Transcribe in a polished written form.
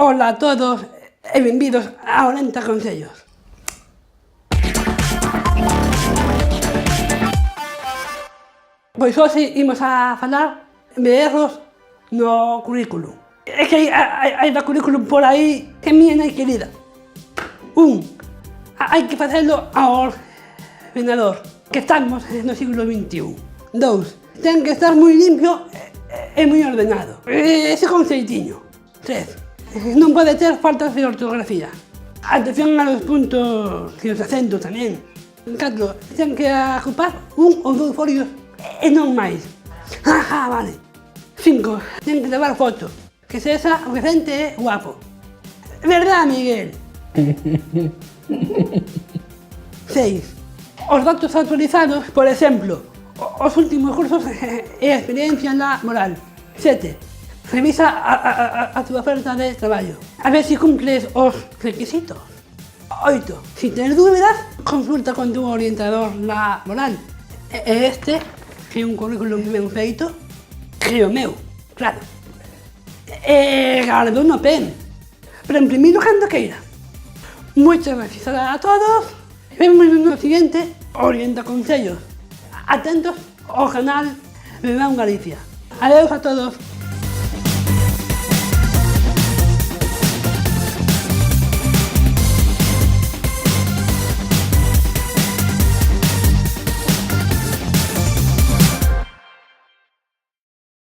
Ola a todos e benvidos ao 90 Concellos. Pois hoxe imos a falar de erros no currículum. É que hai da currículum por aí que miña nai querida. Hai que facelo ao ordenador, que estamos no siglo XXI. 2. Ten que estar moi limpio e moi ordenado. Ese conceitiño. 3. Non pode ter faltas de ortografía. Atención a los puntos e os acentos tamén. 4. Ten que ocupar 1 ou 2 folios e non máis. Vale. 5. Ten que levar foto, que sexa recente e guapo. Verdad, Miguel? 6. Os datos actualizados, por exemplo, os últimos cursos e a experiencia laboral. 7. Revisa a túa oferta de traballo, a ver se cumples os requisitos. 8. Si tens dúbidas, consulta con tu orientador laboral. E este, que é un currículum ben feito, que é o meu, claro. E galardón no pen, para imprimilo cando queira. Moitas gracias a todos. Vemos no siguiente Orienta Concellos. Atentos ao canal de Galicia. Adeus a todos.